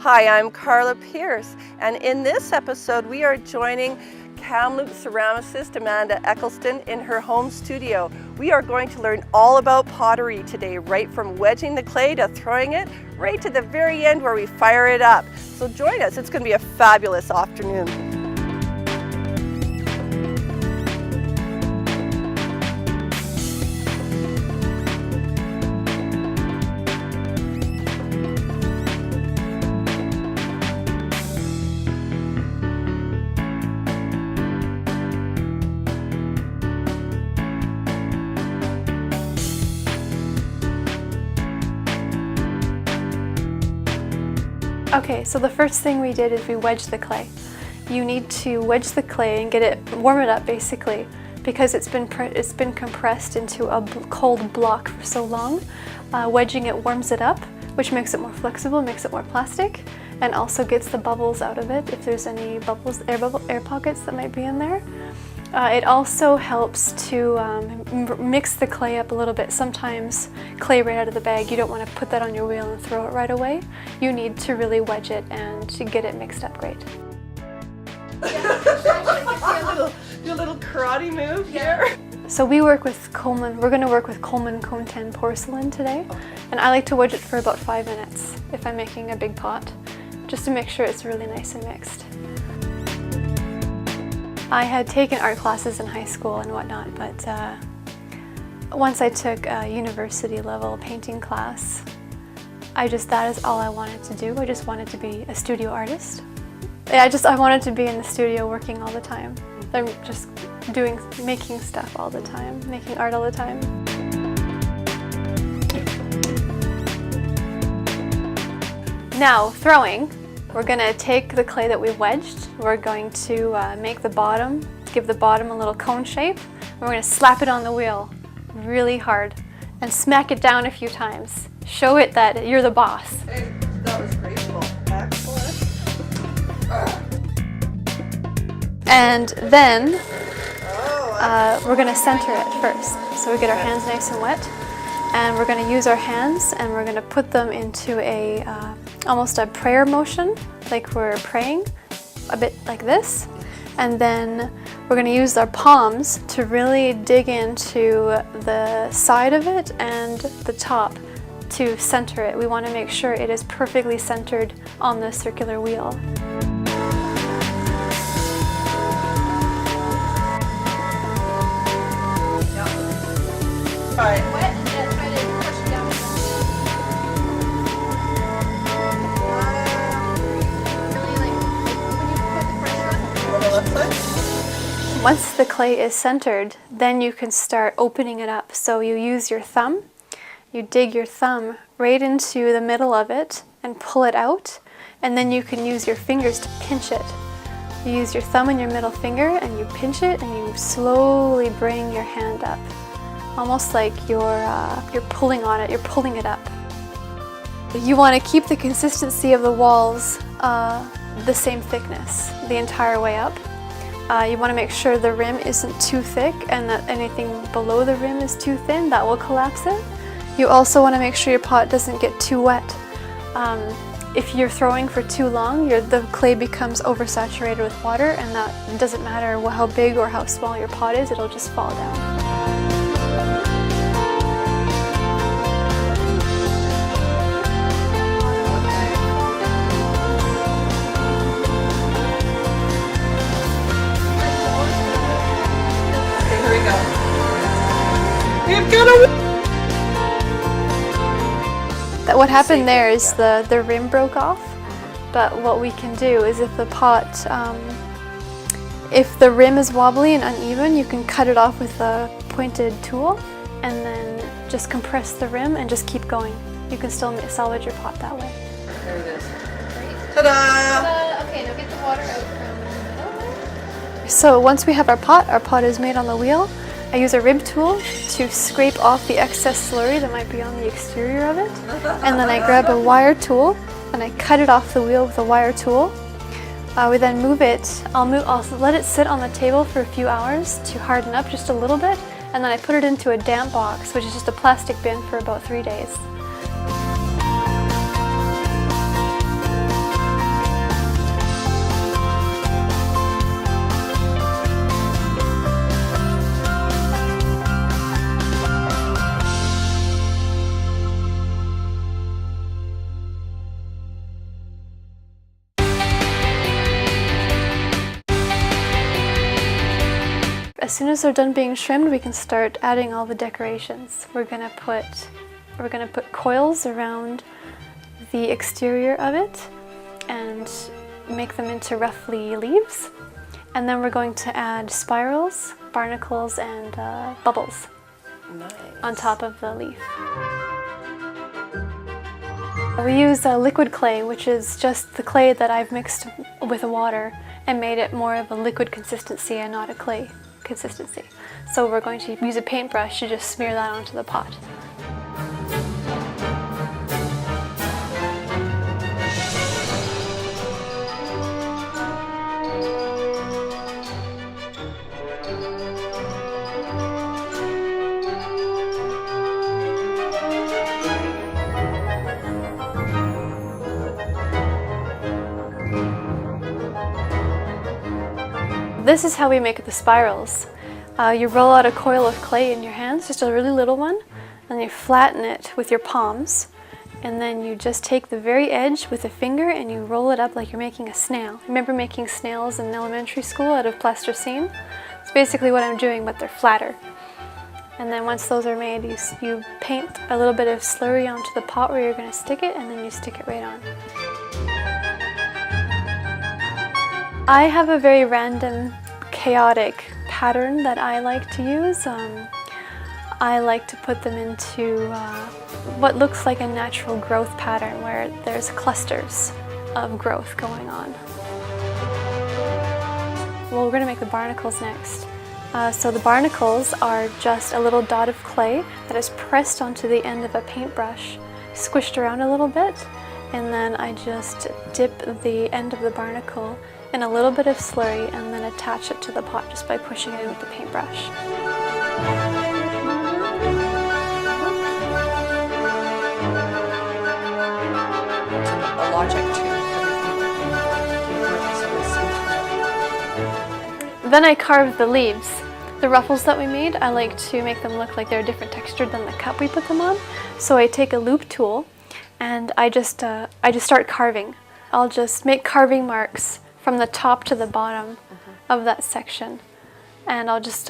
Hi, I'm Karla Pearce, and in this episode we are joining Kamloops ceramicist Amanda Eccleston in her home studio. We are going to learn all about pottery today, right from wedging the clay to throwing it, right to the very end where we fire it up. So join us, it's going to be a fabulous afternoon. Okay, so the first thing we did is we wedged the clay. You need to wedge the clay and warm it up basically, because it's been compressed into a cold block for so long. Wedging it warms it up, which makes it more flexible, makes it more plastic, and also gets the bubbles out of it if there's any bubbles, air pockets that might be in there. It also helps to mix the clay up a little bit. Sometimes clay right out of the bag, you don't want to put that on your wheel and throw it right away. You need to really wedge it and to get it mixed up great. Do a little karate move here. So we work with Coleman. We're going to work with Coleman Cone 10 porcelain today. And I like to wedge it for about 5 minutes if I'm making a big pot, just to make sure it's really nice and mixed. I had taken art classes in high school and whatnot, but once I took a university level painting class, that is all I wanted to do. I just wanted to be a studio artist. I wanted to be in the studio working all the time. I'm just making stuff all the time, making art all the time. Now, throwing. We're going to take the clay that we've wedged, we're going to make the bottom, give the bottom a little cone shape, and we're going to slap it on the wheel really hard and smack it down a few times. Show it that you're the boss. Hey, that was graceful. Excellent. And then we're going to center it first. So we get our hands nice and wet, and we're going to use our hands and we're going to put them into almost a prayer motion, like we're praying, a bit like this. And then we're going to use our palms to really dig into the side of it and the top to center it. We want to make sure it is perfectly centered on the circular wheel. All right. Once the clay is centered, then you can start opening it up. So you use your thumb, you dig your thumb right into the middle of it and pull it out, and then you can use your fingers to pinch it. You use your thumb and your middle finger and you pinch it and you slowly bring your hand up. Almost like you're pulling on it, you're pulling it up. You want to keep the consistency of the walls the same thickness the entire way up. You want to make sure the rim isn't too thick and that anything below the rim is too thin. That will collapse it. You also want to make sure your pot doesn't get too wet. If you're throwing for too long, the clay becomes oversaturated with water, and that doesn't matter how big or how small your pot is, it'll just fall down. What happened there is the rim broke off, but what we can do is if the pot, if the rim is wobbly and uneven, you can cut it off with a pointed tool and then just compress the rim and just keep going. You can still salvage your pot that way. There it is. Great. Ta-da! Okay, now get the water out from the middle. So once we have our pot is made on the wheel. I use a rib tool to scrape off the excess slurry that might be on the exterior of it. And then I grab a wire tool and I cut it off the wheel with a wire tool. We then move it. I'll let it sit on the table for a few hours to harden up just a little bit, and then I put it into a damp box, which is just a plastic bin, for about 3 days. soon as they're done being trimmed, we can start adding all the decorations. We're gonna put coils around the exterior of it and make them into roughly leaves. And then we're going to add spirals, barnacles, and bubbles on top of the leaf. We use liquid clay, which is just the clay that I've mixed with water and made it more of a liquid consistency and not a clay consistency. So we're going to use a paintbrush to just smear that onto the pot. This is how we make the spirals. You roll out a coil of clay in your hands, just a really little one, and you flatten it with your palms, and then you just take the very edge with a finger and you roll it up like you're making a snail. Remember making snails in elementary school out of plasticine? It's basically what I'm doing, but they're flatter. And then once those are made, you paint a little bit of slurry onto the pot where you're going to stick it, and then you stick it right on. I have a very random, chaotic pattern that I like to use. I like to put them into what looks like a natural growth pattern where there's clusters of growth going on. Well, we're going to make the barnacles next. So the barnacles are just a little dot of clay that is pressed onto the end of a paintbrush, squished around a little bit, and then I just dip the end of the barnacle in a little bit of slurry and then attach it to the pot just by pushing it in with the paintbrush. A logic to Then I carve the leaves. The ruffles that we made, I like to make them look like they're a different texture than the cup we put them on. So I take a loop tool and I just start carving. I'll just make carving marks from the top to the bottom of that section. And I'll just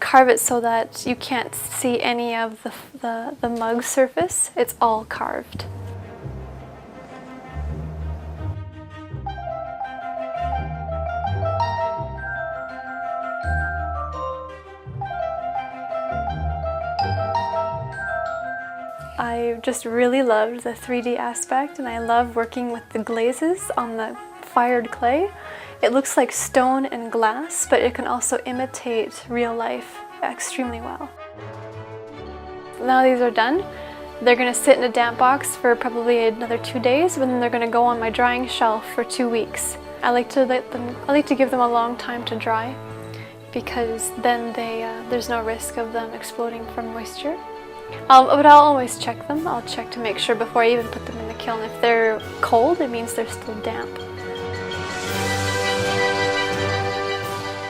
carve it so that you can't see any of the mug surface. It's all carved. I just really loved the 3D aspect, and I love working with the glazes on the fired clay. It looks like stone and glass, but it can also imitate real life extremely well. Now these are done. They're going to sit in a damp box for probably another 2 days, and then they're going to go on my drying shelf for 2 weeks. I like to give them a long time to dry, because then there's no risk of them exploding from moisture. But I'll always check them. I'll check to make sure before I even put them in the kiln. If they're cold, it means they're still damp.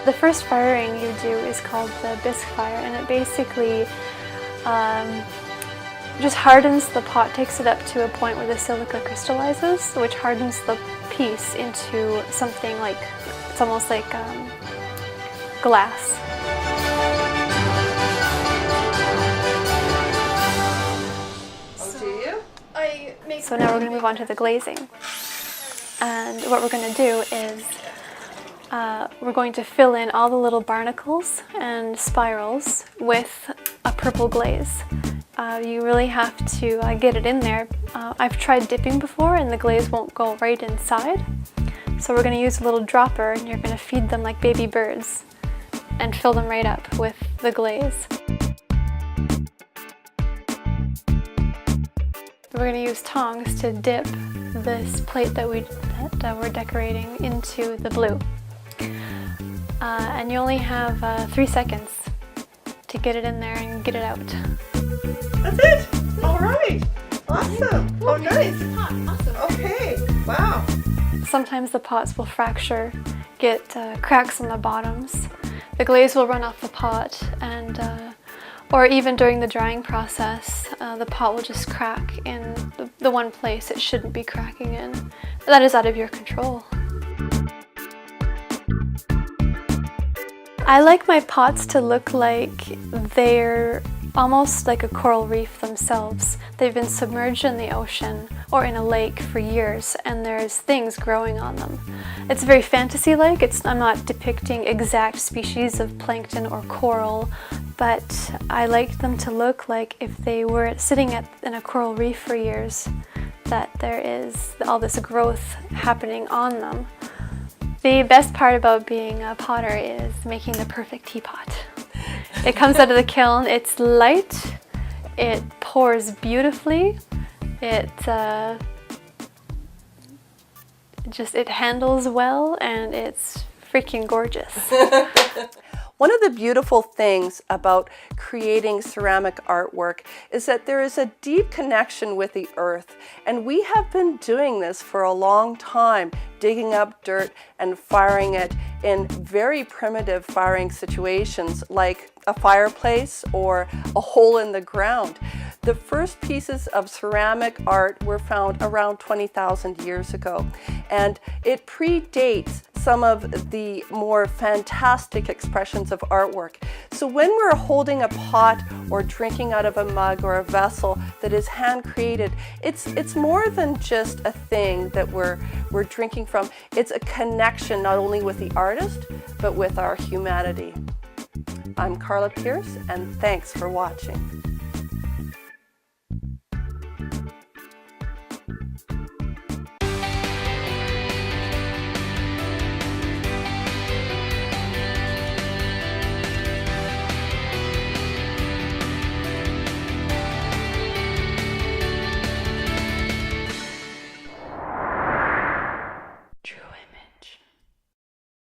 The first firing you do is called the bisque fire, and it basically just hardens the pot, takes it up to a point where the silica crystallizes, which hardens the piece into something like, it's almost like glass. So now we're going to move on to the glazing. And what we're going to do is we're going to fill in all the little barnacles and spirals with a purple glaze. You really have to get it in there. I've tried dipping before and the glaze won't go right inside. So we're going to use a little dropper, and you're going to feed them like baby birds and fill them right up with the glaze. We're going to use tongs to dip this plate that we're decorating into the blue. And you only have 3 seconds to get it in there and get it out. That's it! All right! Awesome! Oh, nice! Awesome. Okay, wow! Sometimes the pots will fracture, get cracks on the bottoms. The glaze will run off the pot, and or even during the drying process, the pot will just crack in the one place it shouldn't be cracking in. That is out of your control. I like my pots to look like they're almost like a coral reef themselves. They've been submerged in the ocean or in a lake for years, and there's things growing on them. It's very fantasy-like. I'm not depicting exact species of plankton or coral, but I like them to look like if they were sitting in a coral reef for years, that there is all this growth happening on them. The best part about being a potter is making the perfect teapot. It comes out of the kiln, it's light, it pours beautifully, it handles well, and it's freaking gorgeous. One of the beautiful things about creating ceramic artwork is that there is a deep connection with the earth, and we have been doing this for a long time, digging up dirt and firing it in very primitive firing situations like a fireplace or a hole in the ground. The first pieces of ceramic art were found around 20,000 years ago, and it predates some of the more fantastic expressions of artwork. So when we're holding a pot or drinking out of a mug or a vessel that is hand created, it's more than just a thing that we're drinking from. It's a connection not only with the artist, but with our humanity. I'm Karla Pearce, and thanks for watching.